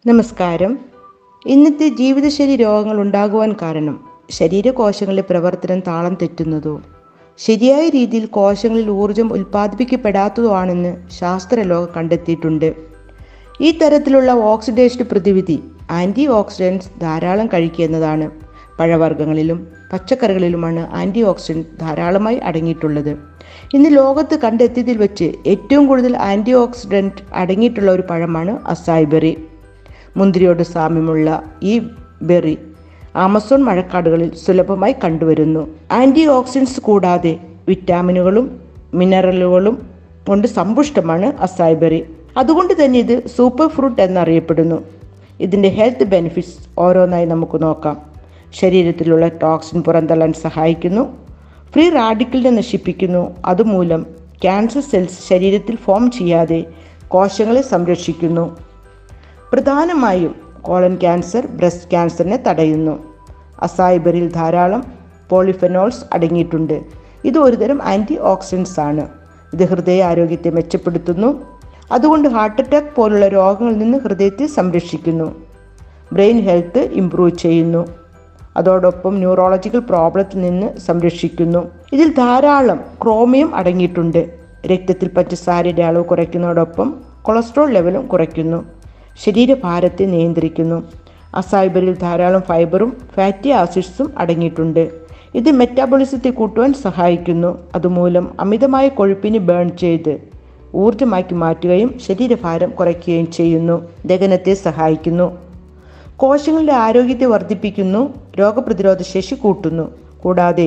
നമസ്കാരം. ഇന്നത്തെ ജീവിതശൈലി രോഗങ്ങൾ ഉണ്ടാകുവാൻ കാരണം ശരീരകോശങ്ങളിലെ പ്രവർത്തനം താളം തെറ്റുന്നതോ ശരിയായ രീതിയിൽ കോശങ്ങളിൽ ഊർജം ഉൽപ്പാദിപ്പിക്കപ്പെടാത്തതോ ആണെന്ന് ശാസ്ത്രലോകം കണ്ടെത്തിയിട്ടുണ്ട്. ഈ തരത്തിലുള്ള ഓക്സിഡേഷൻ പ്രതിവിധി ആൻറ്റി ഓക്സിഡൻസ് ധാരാളം കഴിക്കുക എന്നതാണ്. പഴവർഗ്ഗങ്ങളിലും പച്ചക്കറികളിലുമാണ് ആൻറ്റി ഓക്സിഡൻസ് ധാരാളമായി അടങ്ങിയിട്ടുള്ളത്. ഇന്ന് ലോകത്ത് കണ്ടെത്തിയതിൽ വെച്ച് ഏറ്റവും കൂടുതൽ ആൻറ്റി ഓക്സിഡൻറ്റ് അടങ്ങിയിട്ടുള്ള ഒരു പഴമാണ് അസായ് ബെറി. മുന്തിരിയോട് സാമ്യമുള്ള ഈ ബെറി ആമസോൺ മഴക്കാടുകളിൽ സുലഭമായി കണ്ടുവരുന്നു. ആൻറ്റി ഓക്സിഡൻസ് കൂടാതെ വിറ്റാമിനുകളും മിനറലുകളും കൊണ്ട് സമ്പുഷ്ടമാണ് അസായ് ബെറി. അതുകൊണ്ട് തന്നെ ഇത് സൂപ്പർ ഫ്രൂട്ട് എന്നറിയപ്പെടുന്നു. ഇതിൻ്റെ ഹെൽത്ത് ബെനിഫിറ്റ്സ് ഓരോന്നായി നമുക്ക് നോക്കാം. ശരീരത്തിലുള്ള ടോക്സിൻ പുറന്തള്ളാൻ സഹായിക്കുന്നു. ഫ്രീ റാഡിക്കലിനെ നശിപ്പിക്കുന്നു. അതുമൂലം ക്യാൻസർ സെൽസ് ശരീരത്തിൽ ഫോം ചെയ്യാതെ കോശങ്ങളെ സംരക്ഷിക്കുന്നു. പ്രധാനമായും കോളൻ ക്യാൻസർ, ബ്രസ്റ്റ് ക്യാൻസറിനെ തടയുന്നു. അസായ് ബെറിയിൽ ധാരാളം പോളിഫെനോൾസ് അടങ്ങിയിട്ടുണ്ട്. ഇത് ഒരുതരം ആൻറ്റി ഓക്സിഡൻസ് ആണ്. ഇത് ഹൃദയ ആരോഗ്യത്തെ മെച്ചപ്പെടുത്തുന്നു. അതുകൊണ്ട് ഹാർട്ട് അറ്റാക്ക് പോലുള്ള രോഗങ്ങളിൽ നിന്ന് ഹൃദയത്തെ സംരക്ഷിക്കുന്നു. ബ്രെയിൻ ഹെൽത്ത് ഇംപ്രൂവ് ചെയ്യുന്നു. അതോടൊപ്പം ന്യൂറോളജിക്കൽ പ്രോബ്ലത്തിൽ നിന്ന് സംരക്ഷിക്കുന്നു. ഇതിൽ ധാരാളം ക്രോമിയം അടങ്ങിയിട്ടുണ്ട്. രക്തത്തിൽ പഞ്ചസാരയുടെ അളവ് കുറയ്ക്കുന്നതോടൊപ്പം കൊളസ്ട്രോൾ ലെവലും കുറയ്ക്കുന്നു. ശരീരഭാരത്തെ നിയന്ത്രിക്കുന്നു. അസായ് ബെറിയിൽ ധാരാളം ഫൈബറും ഫാറ്റി ആസിഡ്സും അടങ്ങിയിട്ടുണ്ട്. ഇത് മെറ്റാബോളിസത്തെ കൂട്ടുവാൻ സഹായിക്കുന്നു. അതുമൂലം അമിതമായ കൊഴുപ്പിനെ ബേൺ ചെയ്ത് ഊർജ്ജമാക്കി മാറ്റുകയും ശരീരഭാരം കുറയ്ക്കുകയും ചെയ്യുന്നു. ദഹനത്തെ സഹായിക്കുന്നു. കോശങ്ങളുടെ ആരോഗ്യത്തെ വർദ്ധിപ്പിക്കുന്നു. രോഗപ്രതിരോധ ശേഷി കൂട്ടുന്നു. കൂടാതെ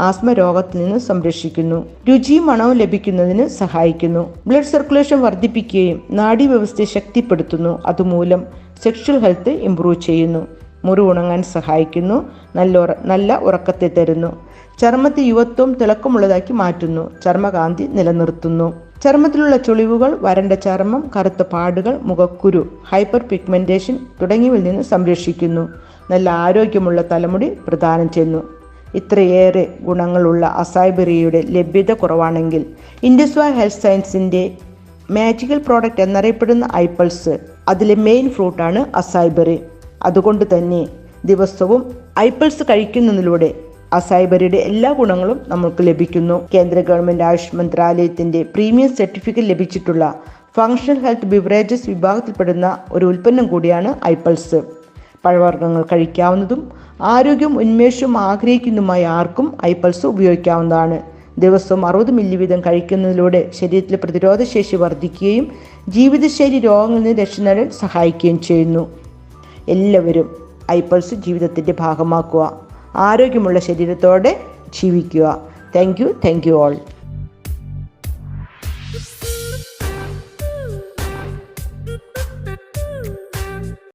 ആസ്മ രോഗത്തിൽ നിന്ന് സംരക്ഷിക്കുന്നു. രുചിയും മണവും ലഭിക്കുന്നതിന് സഹായിക്കുന്നു. ബ്ലഡ് സർക്കുലേഷൻ വർദ്ധിപ്പിക്കുകയും നാഡീവ്യവസ്ഥയെ ശക്തിപ്പെടുത്തുന്നു. അതുമൂലം സെക്ഷൽ ഹെൽത്ത് ഇംപ്രൂവ് ചെയ്യുന്നു. മുറിവ് ഉണങ്ങാൻ സഹായിക്കുന്നു. നല്ല ഉറക്കത്തെ തരുന്നു. ചർമ്മത്തെ യുവത്വം തിളക്കമുള്ളതാക്കി മാറ്റുന്നു. ചർമ്മകാന്തി നിലനിർത്തുന്നു. ചർമ്മത്തിലുള്ള ചുളിവുകൾ, വരണ്ട ചർമ്മം, കറുത്ത പാടുകൾ, മുഖക്കുരു, ഹൈപ്പർ പിഗ്മെന്റേഷൻ തുടങ്ങിയവയിൽ നിന്ന് സംരക്ഷിക്കുന്നു. നല്ല ആരോഗ്യമുള്ള തലമുടി പ്രദാനം ചെയ്യുന്നു. ഇത്രയേറെ ഗുണങ്ങളുള്ള അസായ് ബെറിയുടെ ലഭ്യത കുറവാണെങ്കിൽ ഇൻഡസ്വാ ഹെൽത്ത് സയൻസിൻ്റെ മാജിക്കൽ പ്രോഡക്റ്റ് എന്നറിയപ്പെടുന്ന ഐപ്പിൾസ് അതിലെ മെയിൻ ഫ്രൂട്ടാണ് അസായ് ബെറി. അതുകൊണ്ട് തന്നെ ദിവസവും ഐപ്പിൾസ് കഴിക്കുന്നതിലൂടെ അസായ് ബെറിയുടെ എല്ലാ ഗുണങ്ങളും നമുക്ക് ലഭിക്കുന്നു. കേന്ദ്ര ഗവൺമെൻറ് ആയുഷ് മന്ത്രാലയത്തിൻ്റെ പ്രീമിയം സർട്ടിഫിക്കറ്റ് ലഭിച്ചിട്ടുള്ള ഫങ്ഷണൽ ഹെൽത്ത് ബിവറേജസ് വിഭാഗത്തിൽപ്പെടുന്ന ഒരു ഉൽപ്പന്നം കൂടിയാണ് ഐപ്പിൾസ്. പഴവർഗ്ഗങ്ങൾ കഴിക്കാവുന്നതും ആരോഗ്യവും ഉന്മേഷവും ആഗ്രഹിക്കുന്നതുമായ ആർക്കും ഐപ്പിൾസ് ഉപയോഗിക്കാവുന്നതാണ്. ദിവസവും 60 മില്ലി വീതം കഴിക്കുന്നതിലൂടെ ശരീരത്തിലെ പ്രതിരോധശേഷി വർദ്ധിക്കുകയും ജീവിതശൈലി രോഗങ്ങളിൽ നിന്ന് രക്ഷ നേടാൻ സഹായിക്കുകയും ചെയ്യുന്നു. എല്ലാവരും ഐപ്പിൾസ് ജീവിതത്തിൻ്റെ ഭാഗമാക്കുക. ആരോഗ്യമുള്ള ശരീരത്തോടെ ജീവിക്കുക. Thank you all.